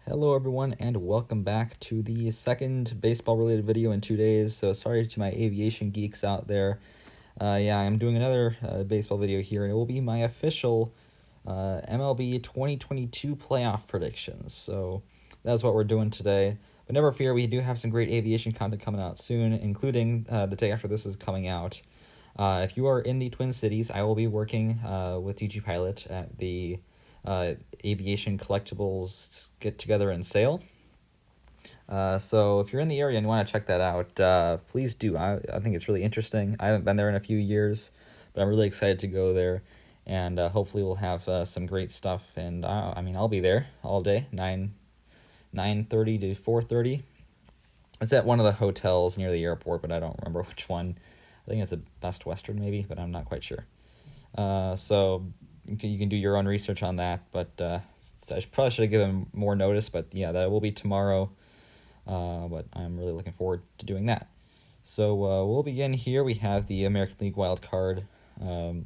Hello everyone and welcome back to the second baseball related video in 2 days. So sorry to my aviation geeks out there. I'm doing another baseball video here, and it will be my official MLB 2022 playoff predictions. So that's what we're doing today. But never fear, we do have some great aviation content coming out soon, including the day after this is coming out. If you are in the Twin Cities, I will be working with DG Pilot at the aviation collectibles get together and sale. So if you're in the area and you want to check that out, please do. I think it's really interesting. I haven't been there in a few years, but I'm really excited to go there, and hopefully we'll have some great stuff. And I'll be there all day, 9:30 to 4:30. It's at one of the hotels near the airport, but I don't remember which one. I think it's a Best Western maybe, but I'm not quite sure. So you can do your own research on that, but I probably should have given more notice, but yeah, that will be tomorrow, but I'm really looking forward to doing that. So we'll begin here. We have the American League wild card. So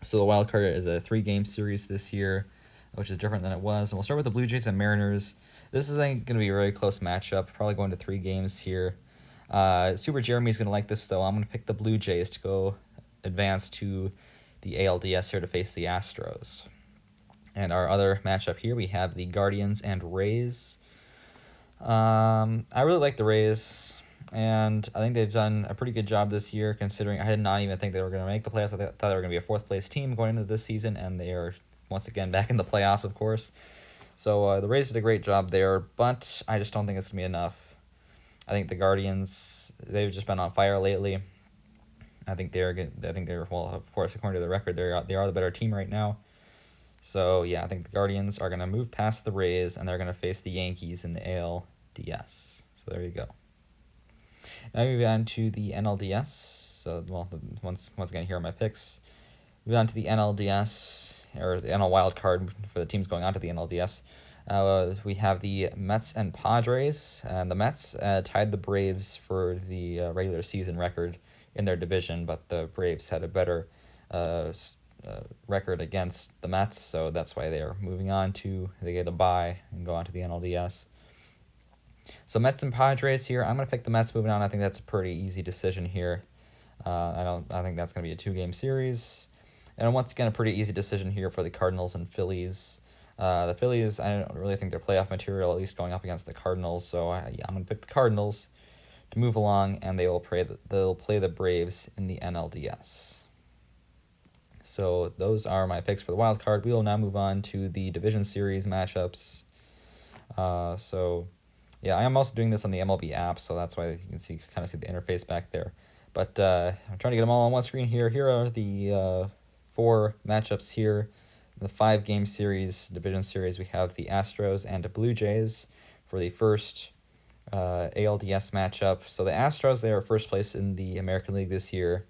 the wild card is a 3-game series this year, which is different than it was. And we'll start with the Blue Jays and Mariners. This is going to be a very close matchup, probably going to 3 games here. Super Jeremy's going to like this, though. I'm going to pick the Blue Jays to go advance to the ALDS here to face the Astros. And our other matchup here, we have the Guardians and Rays. I really like the Rays, and I think they've done a pretty good job this year, considering I did not even think they were going to make the playoffs. I thought they were going to be a 4th-place team going into this season, and they are once again back in the playoffs, of course. So the Rays did a great job there, but I just don't think it's going to be enough. I think the Guardians, they've just been on fire lately. I think they're well, of course, according to the record, they are the better team right now. So yeah, I think the Guardians are going to move past the Rays, and they're going to face the Yankees in the ALDS. So there you go. Now we move on to the NLDS. So once again, here are my picks. Move on to the NLDS, or the NL wild card for the teams going on to the NLDS. We have the Mets and Padres, and the Mets tied the Braves for the regular season record in their division, but the Braves had a better record against the Mets, so that's why they are moving on to, they get a bye and go on to the NLDS. So Mets and Padres here, I'm going to pick the Mets moving on. I think that's a pretty easy decision here. I think that's going to be a 2-game series. And once again, a pretty easy decision here for the Cardinals and Phillies. The Phillies, I don't really think they're playoff material, at least going up against the Cardinals, so I'm going to pick the Cardinals to move along, and they'll play the Braves in the NLDS. So those are my picks for the wild card. We will now move on to the division series matchups. I am also doing this on the MLB app, so that's why you can kind of see the interface back there. But I'm trying to get them all on one screen here. Here are the 4 matchups here. In the 5-game series, division series, we have the Astros and the Blue Jays for the first ALDS matchup. So the Astros, they are first place in the American League this year.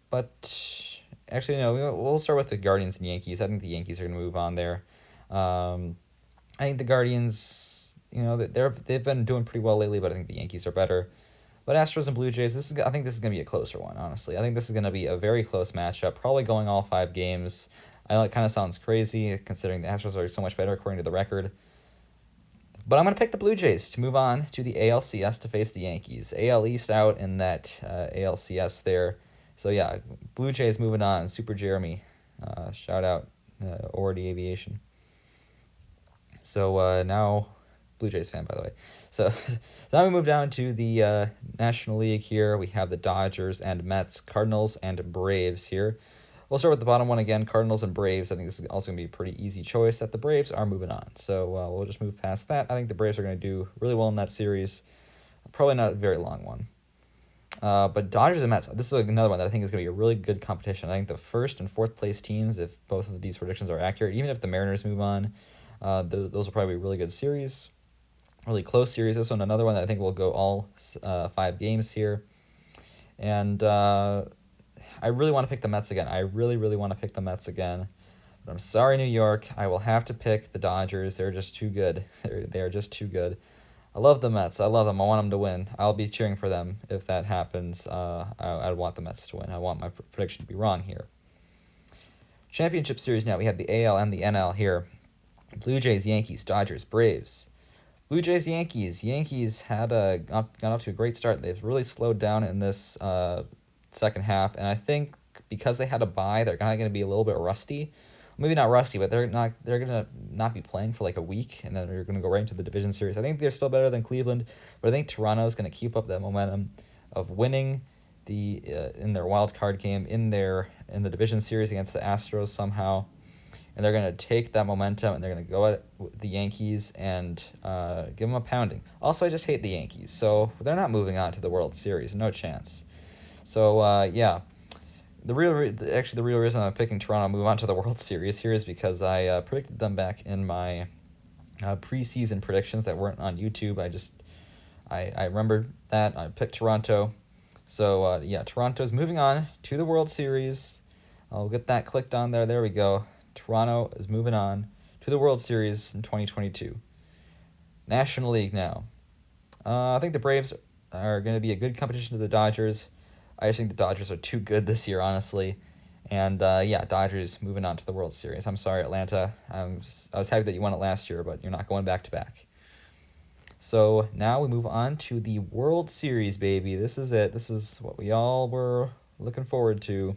But actually, no, we'll start with the Guardians and Yankees. I think the Yankees are going to move on there. I think the Guardians, they've been doing pretty well lately, but I think the Yankees are better. But Astros and Blue Jays, I think this is going to be a closer one, honestly. I think this is going to be a very close matchup, probably going all 5 games. I know it kind of sounds crazy, considering the Astros are so much better according to the record. But I'm going to pick the Blue Jays to move on to the ALCS to face the Yankees. AL East out in that ALCS there. So yeah, Blue Jays moving on. Super Jeremy, shout out, Ordy Aviation. So now, Blue Jays fan, by the way. So now we move down to the National League here. We have the Dodgers and Mets, Cardinals and Braves here. We'll start with the bottom one again, Cardinals and Braves. I think this is also going to be a pretty easy choice, that the Braves are moving on. So we'll just move past that. I think the Braves are going to do really well in that series. Probably not a very long one. But Dodgers and Mets, this is another one that I think is going to be a really good competition. I think the 1st and 4th place teams, if both of these predictions are accurate, even if the Mariners move on, those will probably be a really good series. Really close series. This one, another one that I think will go all 5 games here. And I really want to pick the Mets again. I really, really want to pick the Mets again. But I'm sorry, New York. I will have to pick the Dodgers. They're just too good. They're just too good. I love the Mets. I love them. I want them to win. I'll be cheering for them if that happens. I want the Mets to win. I want my prediction to be wrong here. Championship series now. We have the AL and the NL here. Blue Jays, Yankees, Dodgers, Braves. Blue Jays, Yankees. Yankees had got off to a great start. They've really slowed down in this second half, and I think because they had a bye, they're kind of going to be a little bit rusty. Maybe not rusty, but they're not. They're gonna not be playing for like a week, and then they're gonna go right into the division series. I think they're still better than Cleveland, but I think Toronto is gonna keep up that momentum of winning the in their wild card game in the division series against the Astros somehow, and they're gonna take that momentum and they're gonna go at the Yankees and give them a pounding. Also, I just hate the Yankees, so they're not moving on to the World Series. No chance. So yeah. The real reason I'm picking Toronto to move on to the World Series here is because I predicted them back in my preseason predictions that weren't on YouTube. I remembered that I picked Toronto, so yeah, Toronto's moving on to the World Series. I'll get that clicked on there. There we go. Toronto is moving on to the World Series in 2022. National League now. I think the Braves are going to be a good competition to the Dodgers. I just think the Dodgers are too good this year, honestly. And yeah, Dodgers moving on to the World Series. I'm sorry, Atlanta. I was happy that you won it last year, but you're not going back to back. So now we move on to the World Series, baby. This is it. This is what we all were looking forward to.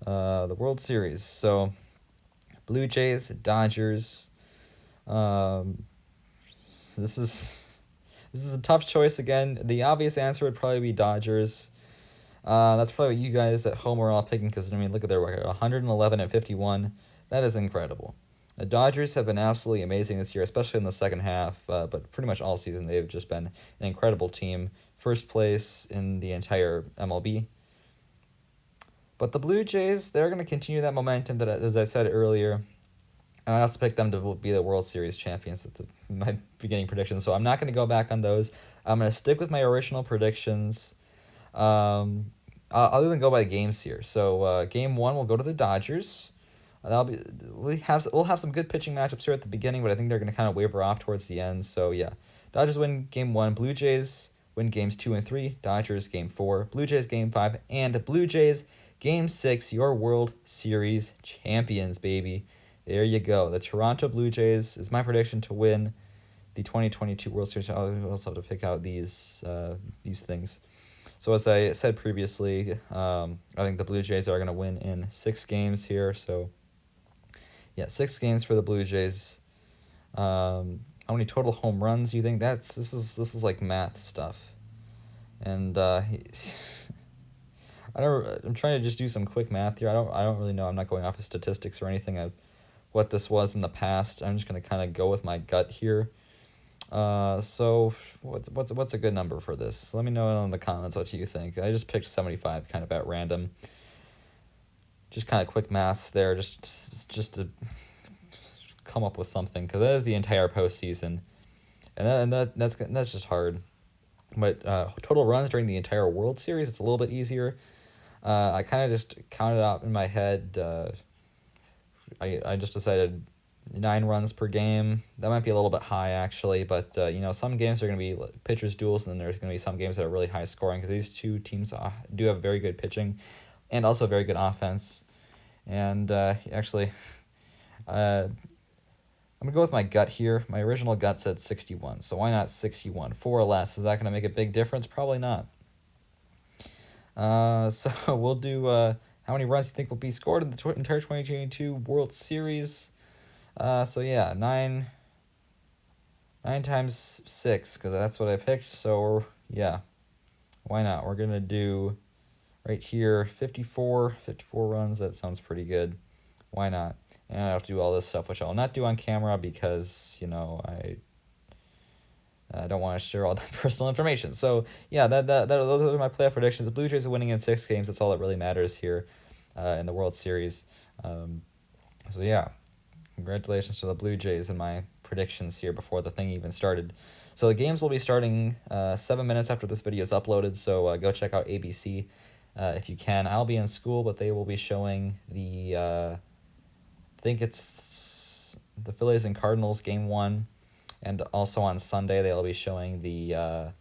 The World Series. So Blue Jays, Dodgers. This is a tough choice again. The obvious answer would probably be Dodgers. That's probably what you guys at home are all picking because, I mean, look at their record, 111-51. That is incredible. The Dodgers have been absolutely amazing this year, especially in the second half, but pretty much all season they've just been an incredible team. First place in the entire MLB. But the Blue Jays, they're going to continue that momentum that, as I said earlier. And I also picked them to be the World Series champions at my beginning predictions, so I'm not going to go back on those. I'm going to stick with my original predictions. I'll even go by the games here. So game one will go to the Dodgers. We'll have some good pitching matchups here at the beginning, but I think they're going to kind of waver off towards the end. So yeah, Dodgers win game one. Blue Jays win games 2 and 3. Dodgers game 4. Blue Jays game 5, and Blue Jays game 6. Your World Series champions, baby. There you go. The Toronto Blue Jays is my prediction to win the 2022 World Series. I also have to pick out these things. So as I said previously, I think the Blue Jays are going to win in 6 games here. So yeah, 6 games for the Blue Jays. How many total home runs do you think? This is like math stuff. And I'm trying to just do some quick math here. I don't really know. I'm not going off of statistics or anything of what this was in the past. I'm just going to kind of go with my gut here. So what's a good number for this? Let me know in the comments what you think. I just picked 75 kind of at random. Just kind of quick maths there, just to come up with something, because that is the entire postseason, and that's just hard. But total runs during the entire World Series, it's a little bit easier. I kind of just counted out in my head. I just decided 9 runs per game. That might be a little bit high, actually, but some games are going to be pitchers duels, and then there's going to be some games that are really high scoring, because these two teams do have very good pitching and also very good offense. And actually, I'm going to go with my gut here. My original gut said 61, so why not 61? 4 or less. Is that going to make a big difference? Probably not. So we'll do how many runs do you think will be scored in the entire 2022 World Series? So yeah, 9 times 6, because that's what I picked. So yeah, why not? We're gonna do right here 54 runs. That sounds pretty good. Why not? And I have to do all this stuff, which I'll not do on camera because I don't want to share all that personal information. So yeah, those are my playoff predictions. The Blue Jays are winning in 6 games. That's all that really matters here in the World Series. So yeah. Congratulations to the Blue Jays and my predictions here before the thing even started. So the games will be starting 7 minutes after this video is uploaded, so go check out ABC if you can. I'll be in school, but they will be showing I think it's the Phillies and Cardinals game 1, and also on Sunday they'll be showing the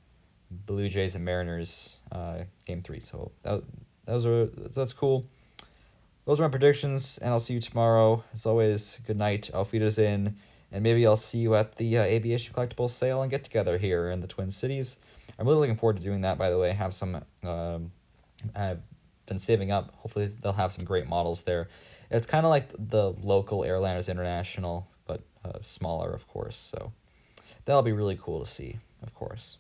Blue Jays and Mariners game 3. So that's cool. Those are my predictions, and I'll see you tomorrow. As always, good night. Auf Wiedersehen, and maybe I'll see you at the Aviation Collectibles sale and get together here in the Twin Cities. I'm really looking forward to doing that, by the way. I have some, I've been saving up. Hopefully they'll have some great models there. It's kind of like the local Airlanders International, but smaller, of course. So that'll be really cool to see, of course.